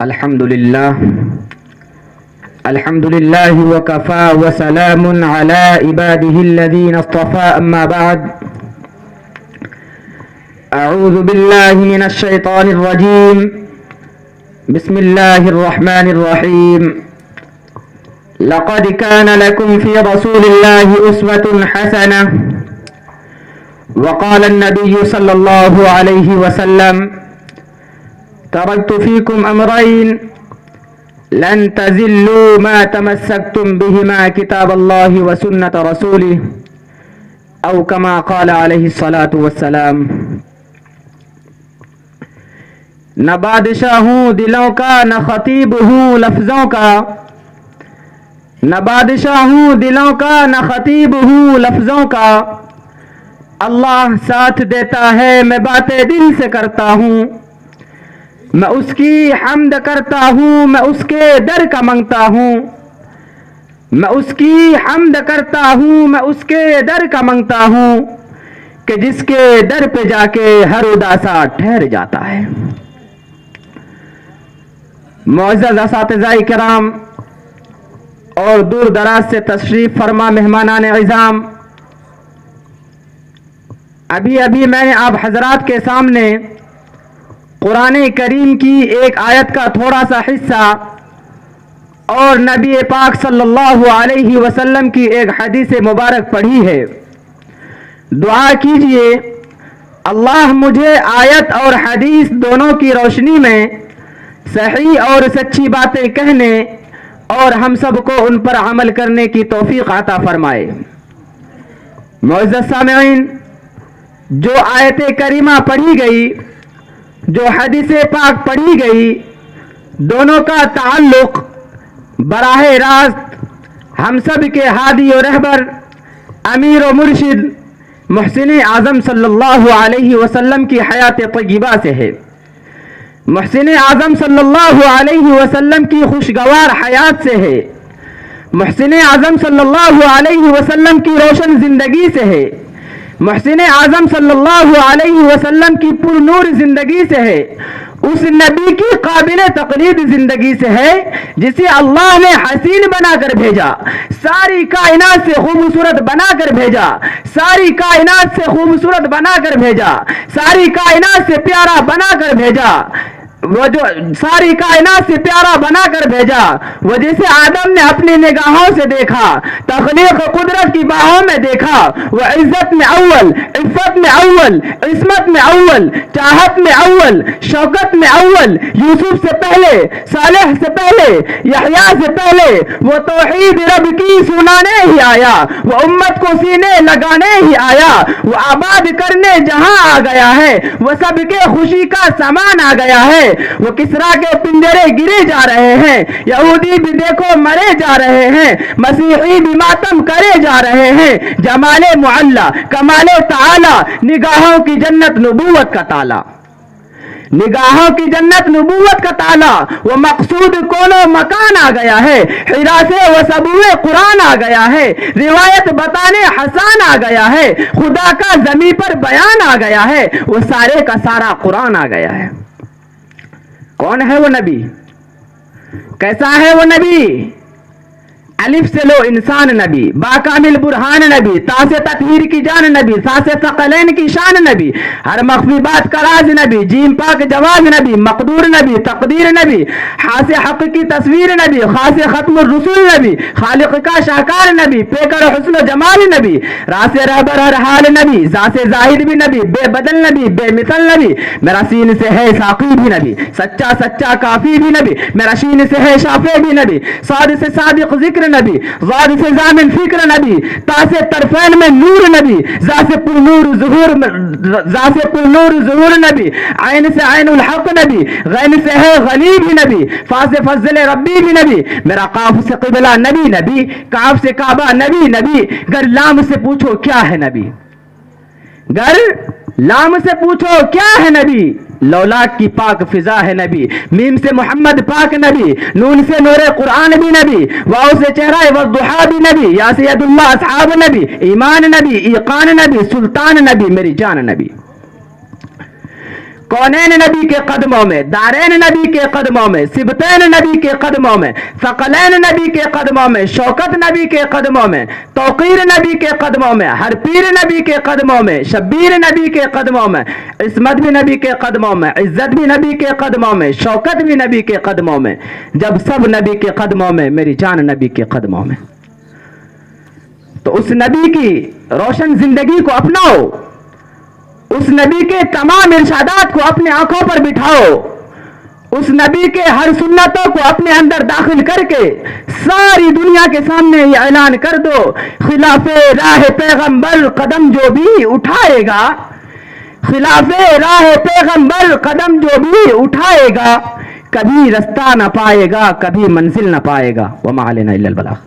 الحمد لله وكفى وسلام على عباده الذين اصطفى أما بعد أعوذ بالله من الشيطان الرجيم بسم الله الرحمن الرحيم لقد كان لكم في رسول الله أسوة حسنة وقال النبي صلى الله عليه وسلم تركت فيكم أمرين لن تزلوا ما تمسكتم بهما كتاب الله وسنة رسوله أو كما قال عليه الصلاة والسلام نہ بادشاہ ہوں دلوں کا نہ خطیب ہوں لفظوں کا نہ بادشاہ ہوں دلوں کا نہ خطیب ہوں لفظوں کا اللہ ساتھ دیتا ہے میں باتیں دل سے کرتا ہوں میں اس کی حمد کرتا ہوں میں اس کے در کا منگتا ہوں میں اس کی حمد کرتا ہوں میں اس کے در کا منگتا ہوں کہ جس کے در پہ جا کے ہر اداسا ٹھہر جاتا ہے۔ معزز اساتذہ کرام اور دور دراز سے تشریف فرما مہمانان عظام، ابھی میں نے آپ حضرات کے سامنے قرآن کریم کی ایک آیت کا تھوڑا سا حصہ اور نبی پاک صلی اللہ علیہ وسلم کی ایک حدیث مبارک پڑھی ہے۔ دعا کیجئے اللہ مجھے آیت اور حدیث دونوں کی روشنی میں صحیح اور سچی باتیں کہنے اور ہم سب کو ان پر عمل کرنے کی توفیق عطا فرمائے۔ معزز سامعین، جو آیت کریمہ پڑھی گئی، جو حدیث پاک پڑھی گئی، دونوں کا تعلق براہ راست ہم سب کے ہادی و رہبر امیر و مرشد محسن اعظم صلی اللہ علیہ وسلم کی حیات طیبہ سے ہے۔ محسن اعظم صلی اللہ علیہ وسلم کی خوشگوار حیات سے ہے، محسن اعظم صلی اللہ علیہ وسلم کی روشن زندگی سے ہے، محسن اعظم صلی اللہ علیہ وسلم کی پر نور زندگی سے ہے، اس نبی کی قابل تقلید زندگی سے ہے جسے اللہ نے حسین بنا کر بھیجا، ساری کائنات سے خوبصورت بنا کر بھیجا، ساری کائنات سے خوبصورت بنا کر بھیجا، ساری کائنات سے پیارا بنا کر بھیجا، وہ جو ساری کائنات سے پیارا بنا کر بھیجا، وہ جسے آدم نے اپنی نگاہوں سے دیکھا، تخلیق قدرت کی باہوں میں دیکھا، وہ عزت میں اول، عفت میں اول، عصمت میں اول، چاہت میں اول، شوکت میں اول، یوسف سے پہلے، صالح سے پہلے، یحییٰ سے پہلے وہ توحید رب کی سنانے ہی آیا، وہ امت کو سینے لگانے ہی آیا، وہ آباد کرنے جہاں آ گیا ہے، وہ سب کے خوشی کا سامان آ گیا ہے، وہ کسرا کے پنجرے گرے جا رہے ہیں، یہودی بھی دیکھو مرے جا رہے ہیں، مسیحی بھی ماتم کرے جا رہے ہیں، جمال معلا، کمال تعالی، نگاہوں کی جنت نبوت کا تالا، نگاہوں کی جنت نبوت کا تالا، وہ مقصود کونو مکان آ گیا ہے، حرا سے وہ سبوئے قرآن آ گیا ہے، روایت بتانے حسان آ گیا ہے، خدا کا زمین پر بیان آ گیا ہے، وہ سارے کا سارا قرآن آ گیا ہے۔ کون ہے وہ نبی؟ کیسا ہے وہ نبی؟ الف سے لو انسان نبی، با کامل برہان نبی، تا سے تطہیر کی جان نبی، سا سے ثقلین کی شان نبی، ہر مخفی بات کا راز نبی، جیم پاک جواز نبی، مقدور نبی، تقدیر نبی، ہا سے حق کی تصویر نبی، خا سے ختم الرسول نبی، خالق کا شاہکار نبی، پیکر حسن و جمال نبی، را سے رہبر ہر حال نبی، زا سے زاہد بھی نبی، بے بدل نبی، بے مثل نبی، میرا سین سے ہے ساقی بھی نبی، سچا سچا کافی بھی نبی، میرا شین سے ہے شافع بھی نبی، صاد سے صادق ذکر نبی، غاد سے زامن فکر نبی، تا سے طرفین میں نور نبی، زا سے پر نور ظہور نبی، عین سے عین الحق نبی، غین سے ہے غنی بھی نبی، فا سے فضل ربی بھی نبی، میرا قاف سے قبلہ نبی نبی، کاف سے کعبہ نبی نبی، گر لام سے پوچھو کیا ہے نبی، گر لام سے پوچھو کیا ہے نبی، لولاک کی پاک فضا ہے نبی، میم سے محمد پاک نبی، نون سے نور قرآن بھی نبی، واو سے چہرہ والضحا بھی نبی، یا سید اللہ اصحاب نبی، ایمان نبی، ایقان نبی، سلطان نبی، میری جان نبی۔ کونین نبی کے قدموں میں، دارین نبی کے قدموں میں، سبتین نبی کے قدموں میں، ثقلین نبی کے قدموں میں، شوکت نبی کے قدموں میں، توقیر نبی کے قدموں میں، ہر پیر نبی کے قدموں میں، شبیر نبی کے قدموں میں، عصمت بھی نبی کے قدموں میں، عزت بھی نبی کے قدموں میں، شوکت بھی نبی کے قدموں میں، جب سب نبی کے قدموں میں، میری جان نبی کے قدموں میں. تو اس نبی کی روشن زندگی کو اپناؤ، اس نبی کے تمام ارشادات کو اپنے آنکھوں پر بٹھاؤ، اس نبی کے ہر سنتوں کو اپنے اندر داخل کر کے ساری دنیا کے سامنے یہ اعلان کر دو، خلاف راہ پیغمبر قدم جو بھی اٹھائے گا، خلاف راہ پیغمبر قدم جو بھی اٹھائے گا، کبھی رستہ نہ پائے گا، کبھی منزل نہ پائے گا. وما علینا الا البلاغ.